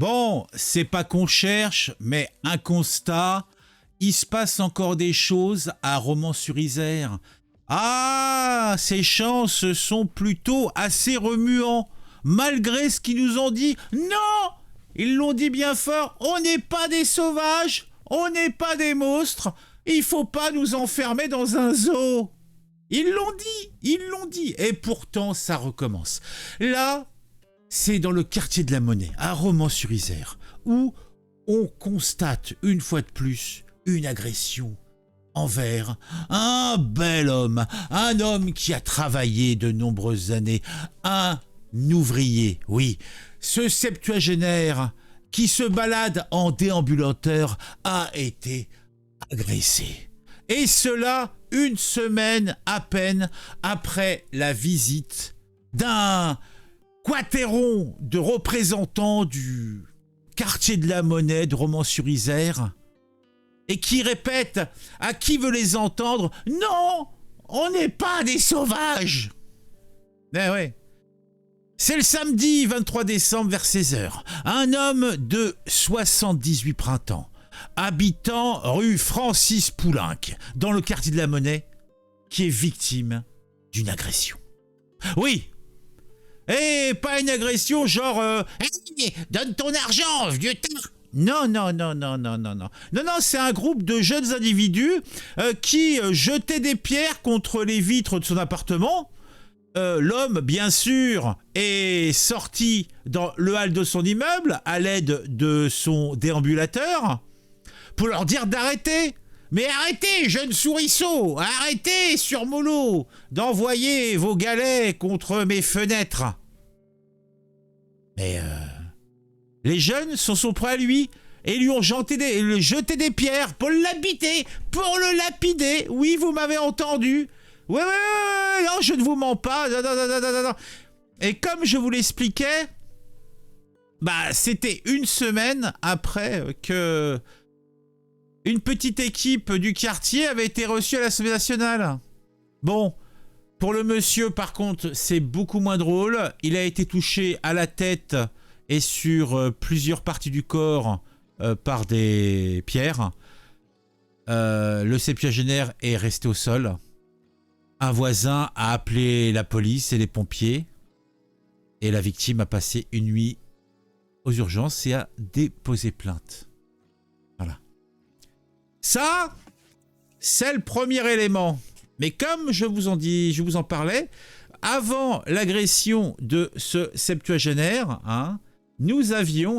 Bon, c'est pas qu'on cherche, mais un constat, il se passe encore des choses à Romans-sur-Isère. Ah, ces chances sont plutôt assez remuants, malgré ce qu'ils nous ont dit. Non, ils l'ont dit bien fort, on n'est pas des sauvages, on n'est pas des monstres, il faut pas nous enfermer dans un zoo. Ils l'ont dit, et pourtant ça recommence. Là, c'est dans le quartier de la Monnaie, à Romans-sur-Isère, où on constate une fois de plus une agression envers un bel homme, un homme qui a travaillé de nombreuses années, un ouvrier, oui, ce septuagénaire qui se balade en déambulateur a été agressé. Et cela une semaine à peine après la visite d'un quaterron de représentants du quartier de la Monnaie de Romans-sur-Isère et qui répètent à qui veut les entendre « Non, on n'est pas des sauvages !» Eh ouais. C'est le samedi 23 décembre vers 16h. Un homme de 78 printemps, habitant rue Francis Poulenc, dans le quartier de la Monnaie, qui est victime d'une agression. Oui. Et pas une agression genre hey, donne ton argent, vieux tard. Non, c'est un groupe de jeunes individus qui jetaient des pierres contre les vitres de son appartement. L'homme, bien sûr, est sorti dans le hall de son immeuble à l'aide de son déambulateur pour leur dire d'arrêter. Mais arrêtez, jeunes souriceaux, arrêtez, surmollo, d'envoyer vos galets contre mes fenêtres. Mais les jeunes sont prêts à lui et lui ont jeté des pierres pour le lapider. Oui, vous m'avez entendu. Ouais, non, je ne vous mens pas. Non. Et comme je vous l'expliquais, c'était une semaine après que une petite équipe du quartier avait été reçue à l'Assemblée nationale. Bon, pour le monsieur, par contre, c'est beaucoup moins drôle. Il a été touché à la tête et sur plusieurs parties du corps par des pierres. Le septuagénaire est resté au sol. Un voisin a appelé la police et les pompiers. Et la victime a passé une nuit aux urgences et a déposé plainte. Voilà. Ça, c'est le premier élément. Mais comme je vous en parlais, avant l'agression de ce septuagénaire, nous avions,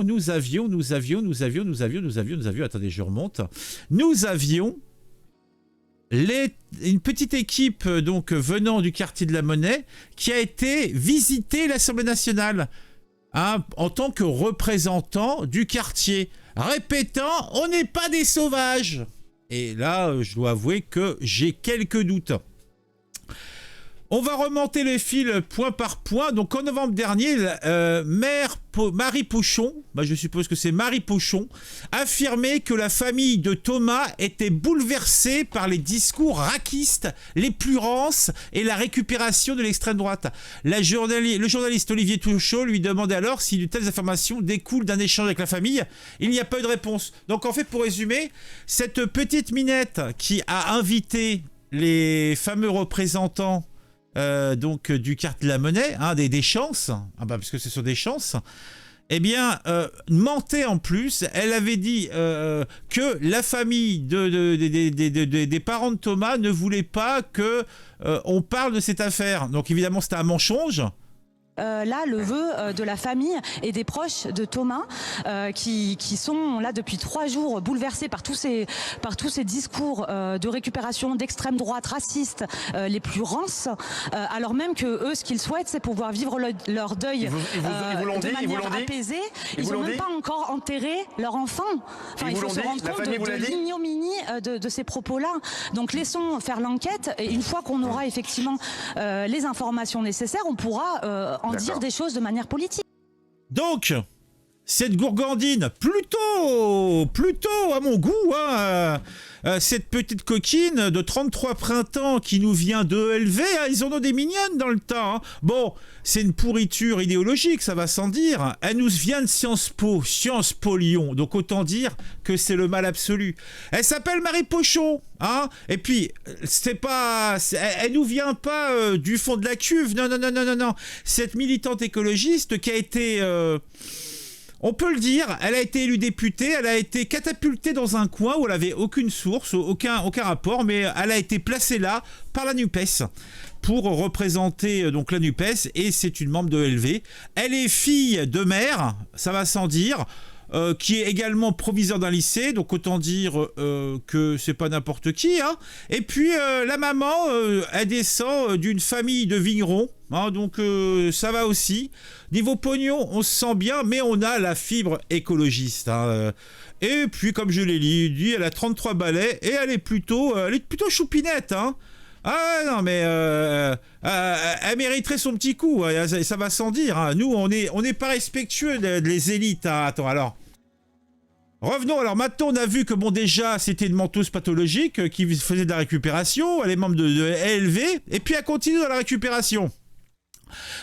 attendez, je remonte. Nous avions une petite équipe donc venant du quartier de la Monnaie qui a été visiter l'Assemblée nationale en tant que représentant du quartier, répétant « On n'est pas des sauvages !» Et là, je dois avouer que j'ai quelques doutes. On va remonter le fil point par point. Donc, en novembre dernier, Marie Pochon, je suppose que c'est Marie Pochon, affirmait que la famille de Thomas était bouleversée par les discours racistes les plus rances et la récupération de l'extrême droite. Le journaliste Olivier Touchot lui demandait alors si de telles informations découlent d'un échange avec la famille. Il n'y a pas eu de réponse. Donc, en fait, pour résumer, cette petite minette qui a invité les fameux représentants donc du quartier de la Monnaie, des chances, parce que ce sont des chances, mentait en plus. Elle avait dit que la famille des parents de Thomas ne voulait pas que on parle de cette affaire. Donc évidemment c'était un mensonge. Là, le vœu de la famille et des proches de Thomas qui sont là depuis 3 jours bouleversés par tous ces discours de récupération d'extrême droite racistes les plus rances, alors même que eux, ce qu'ils souhaitent, c'est pouvoir vivre leur deuil de manière apaisée. Ils n'ont même pas encore enterré leur enfant. Enfin, il faut se rendre compte de l'ignominie de ces propos-là. Donc laissons faire l'enquête et une fois qu'on aura effectivement les informations nécessaires, on pourra en dire des choses de manière politique. Donc, cette gourgandine, plutôt à mon goût, hein, cette petite coquine de 33 printemps qui nous vient de ELV, hein, ils en ont des mignonnes dans le temps. Hein. Bon, c'est une pourriture idéologique, ça va sans dire. Elle nous vient de Sciences Po Lyon, donc autant dire que c'est le mal absolu. Elle s'appelle Marie Pochon, hein, et puis elle nous vient pas du fond de la cuve, non. Cette militante écologiste qui a été... on peut le dire, elle a été élue députée, elle a été catapultée dans un coin où elle avait aucune source, aucun rapport, mais elle a été placée là par la NUPES pour représenter donc la NUPES, et c'est une membre de LV. Elle est fille de maire, ça va sans dire, qui est également proviseur d'un lycée, donc autant dire que c'est pas n'importe qui. Hein. Et puis la maman, elle descend d'une famille de vignerons, hein, donc ça va aussi. Niveau pognon, on se sent bien, mais on a la fibre écologiste. Hein. Et puis, comme je l'ai dit, elle a 33 balais et elle est plutôt choupinette. Hein. Ah non, mais elle mériterait son petit coup, ça va sans dire. Hein. Nous, on n'est pas respectueux des élites. Hein. Attends, alors. Revenons, alors maintenant on a vu que bon déjà c'était une menteuse pathologique qui faisait de la récupération, elle est membre de ELV, et puis elle continue dans la récupération.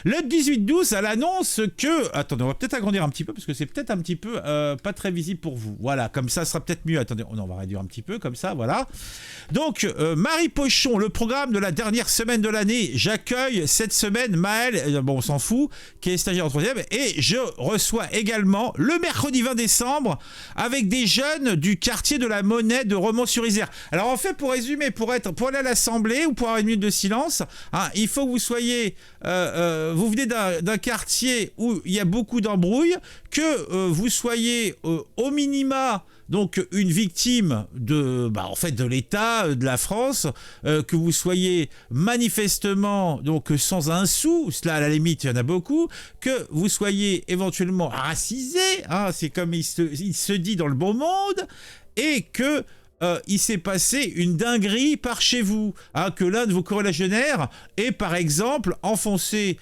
Le 18-12, elle annonce que... Attendez, on va peut-être agrandir un petit peu, parce que c'est peut-être un petit peu pas très visible pour vous. Voilà, comme ça sera peut-être mieux. Attendez, on va réduire un petit peu, comme ça, voilà. Donc, Marie Pochon, le programme de la dernière semaine de l'année. J'accueille cette semaine Maëlle, bon, on s'en fout, qui est stagiaire en 3e, et je reçois également le mercredi 20 décembre avec des jeunes du quartier de la Monnaie de Romans-sur-Isère. Alors, en fait, pour résumer, pour aller à l'Assemblée ou pour avoir une minute de silence, hein, il faut que vous soyez... vous venez d'un quartier où il y a beaucoup d'embrouilles, que vous soyez au minima donc une victime de l'État, de la France, que vous soyez manifestement donc sans un sou, cela à la limite il y en a beaucoup, que vous soyez éventuellement racisé, hein, c'est comme il se dit dans le bon monde, et que il s'est passé une dinguerie par chez vous, hein, que l'un de vos corrélagionnaires ait par exemple enfoncé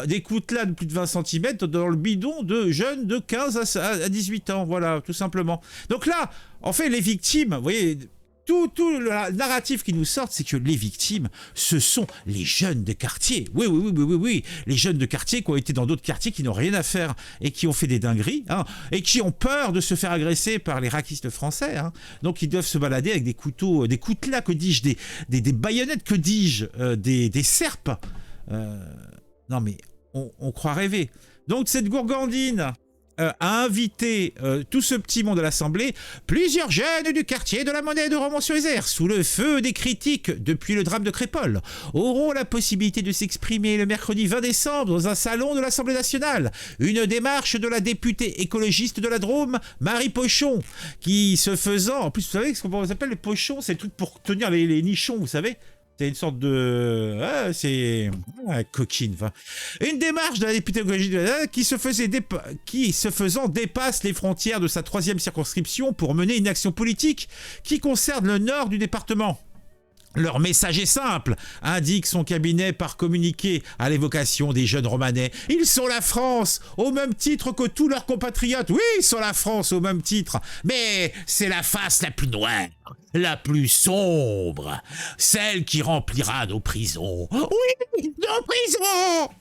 des coutelas de plus de 20 cm dans le bidon de jeunes de 15 à 18 ans, voilà, tout simplement. Donc là, en fait, les victimes, vous voyez... Tout le narratif qui nous sort, c'est que les victimes, ce sont les jeunes de quartier. Oui. Les jeunes de quartier qui ont été dans d'autres quartiers, qui n'ont rien à faire et qui ont fait des dingueries, hein, et qui ont peur de se faire agresser par les raquistes français. Hein. Donc, ils doivent se balader avec des couteaux, des coutelas, que dis-je, des baïonnettes, que dis-je, des serpes. Non, mais on croit rêver. Donc, cette gourgandine... a invité tout ce petit monde à l'Assemblée, plusieurs jeunes du quartier de la Monnaie de Romans-sur-Isère, sous le feu des critiques depuis le drame de Crépol, auront la possibilité de s'exprimer le mercredi 20 décembre dans un salon de l'Assemblée nationale. Une démarche de la députée écologiste de la Drôme, Marie Pochon, qui se faisant... En plus, vous savez ce qu'on appelle les pochons, c'est le truc pour tenir les nichons, vous savez. C'est une sorte de... coquine. Enfin. Une démarche de la députée écologiste qui se faisant dépasse les frontières de sa 3e circonscription pour mener une action politique qui concerne le nord du département. Leur message est simple, indique son cabinet par communiqué à l'évocation des jeunes romanais. Ils sont la France, au même titre que tous leurs compatriotes. Oui, ils sont la France au même titre, mais c'est la face la plus noire, la plus sombre, celle qui remplira nos prisons. Oui, nos prisons!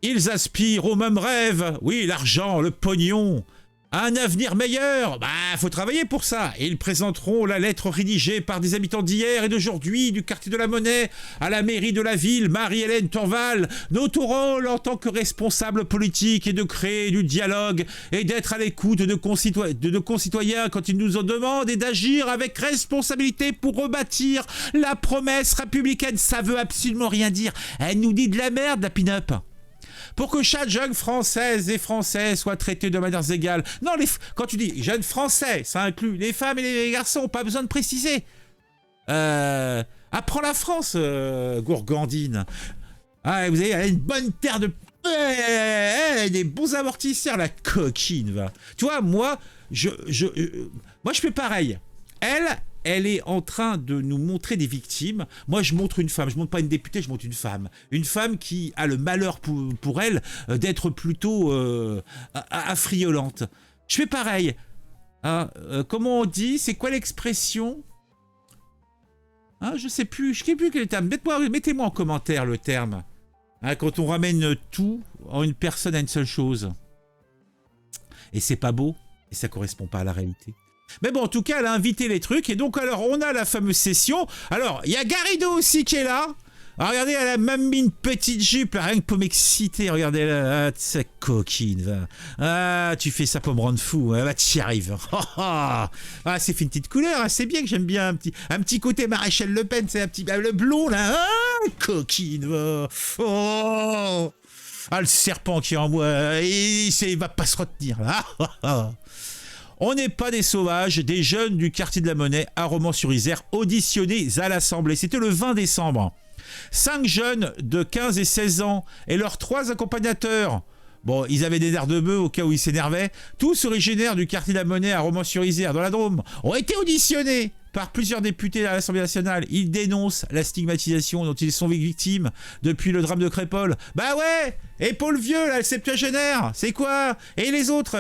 Ils aspirent au même rêve, oui, l'argent, le pognon. Un avenir meilleur, faut travailler pour ça. Et ils présenteront la lettre rédigée par des habitants d'hier et d'aujourd'hui du quartier de la Monnaie à la mairie de la ville, Marie-Hélène Torval. Notre rôle en tant que responsable politique est de créer du dialogue et d'être à l'écoute de nos concitoyens quand ils nous en demandent, et d'agir avec responsabilité pour rebâtir la promesse républicaine. Ça veut absolument rien dire. Elle nous dit de la merde, la pin-up. Pour que chaque jeune française et français soit traité de manière égale. Non, quand tu dis jeunes français, ça inclut les femmes et les garçons, pas besoin de préciser. Apprends la France, gourgandine. Ah, vous avez elle a une bonne terre de... Elle a des bons amortisseurs, la coquine, va. Tu vois, moi, je fais pareil. Elle elle est en train de nous montrer des victimes. Moi, je montre une femme, je montre pas une députée, je montre une femme. Une femme qui a le malheur pour elle d'être plutôt affriolante. Je fais pareil. Hein, comment on dit? C'est quoi l'expression? Hein, je sais plus quel est le terme. Mettez-moi en commentaire le terme. Hein, quand on ramène tout en une personne à une seule chose. Et c'est pas beau. Et ça correspond pas à la réalité. Mais bon, en tout cas, elle a invité les trucs. Et donc, alors, on a la fameuse session. Alors, il y a Garrido aussi qui est là. Alors, regardez, elle a même mis une petite jupe, là, rien que pour m'exciter. Regardez, là, cette coquine. Va. Ah, tu fais ça pour me rendre fou. Hein, bah, tu y arrives. Ah, c'est fait une petite couleur. Hein, c'est bien que j'aime bien un petit côté Maréchal Le Pen. C'est un petit le blond, là. Ah, coquine. Va. Oh. Ah, le serpent qui est en moi. Il va pas se retenir, là. On n'est pas des sauvages, des jeunes du quartier de la Monnaie à Romans-sur-Isère auditionnés à l'Assemblée. C'était le 20 décembre. 5 jeunes de 15 et 16 ans et leurs 3 accompagnateurs. Bon, ils avaient des airs de bœuf au cas où ils s'énervaient. Tous originaires du quartier de la Monnaie à Romans-sur-Isère, dans la Drôme, ont été auditionnés par plusieurs députés à l'Assemblée nationale. Ils dénoncent la stigmatisation dont ils sont victimes depuis le drame de Crépol. Bah ouais. Et Paul Vieux, là, le septuagénaire, c'est quoi? Et les autres,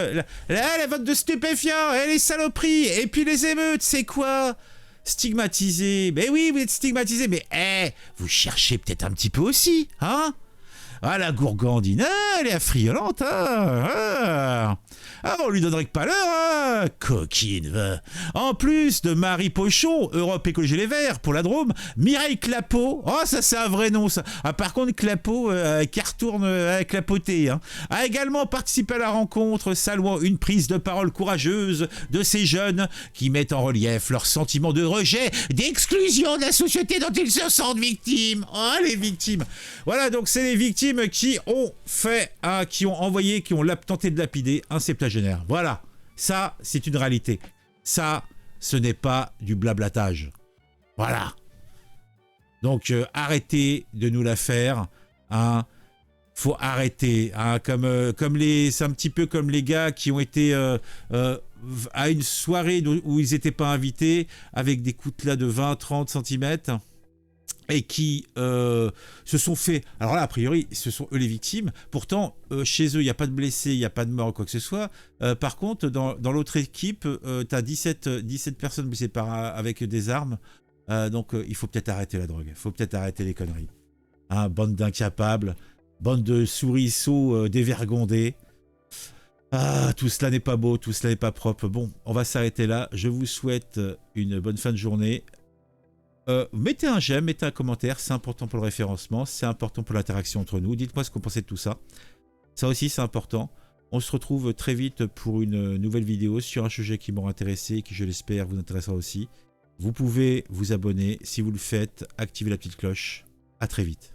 là, la vote de stupéfiants, et les saloperies, et puis les émeutes, c'est quoi? Stigmatisé. Mais oui, vous êtes stigmatisé, mais vous cherchez peut-être un petit peu aussi, hein? Ah, la gourgandine, elle est affriolante, hein? Ah, on lui donnerait que pas l'heure, hein? Coquine, va. En plus de Marie Pochon, Europe Écologie Les Verts, pour la Drôme, Mireille Clapeau, oh, ça c'est un vrai nom, ça. Ah, par contre, Clapeau, qui retourne à clapoter, hein, a également participé à la rencontre, saluant une prise de parole courageuse de ces jeunes qui mettent en relief leur sentiment de rejet, d'exclusion de la société dont ils se sentent victimes. Oh, les victimes. Voilà, donc c'est les victimes qui ont fait, qui ont envoyé, qui ont tenté de lapider un septuagénaire. Voilà, ça c'est une réalité. Ça, ce n'est pas du blablatage. Voilà. Donc arrêtez de nous la faire. Hein. Faut arrêter. Hein. C'est un petit peu comme les gars qui ont été à une soirée où ils n'étaient pas invités avec des coutelas de 20-30 cm. Et qui se sont fait... Alors là, a priori, ce sont eux les victimes. Pourtant, chez eux, il n'y a pas de blessés, il n'y a pas de mort, quoi que ce soit. Par contre, dans l'autre équipe, tu as 17 personnes blessées avec des armes. Donc, il faut peut-être arrêter la drogue. Il faut peut-être arrêter les conneries. Hein, bande d'incapables, bande de souriceaux dévergondés. Ah, tout cela n'est pas beau, tout cela n'est pas propre. Bon, on va s'arrêter là. Je vous souhaite une bonne fin de journée. Mettez un j'aime, mettez un commentaire, c'est important pour le référencement, c'est important pour l'interaction entre nous. Dites-moi ce que vous pensez de tout ça. Ça aussi, c'est important. On se retrouve très vite pour une nouvelle vidéo sur un sujet qui m'aura intéressé et qui, je l'espère, vous intéressera aussi. Vous pouvez vous abonner. Si vous le faites, activez la petite cloche. À très vite.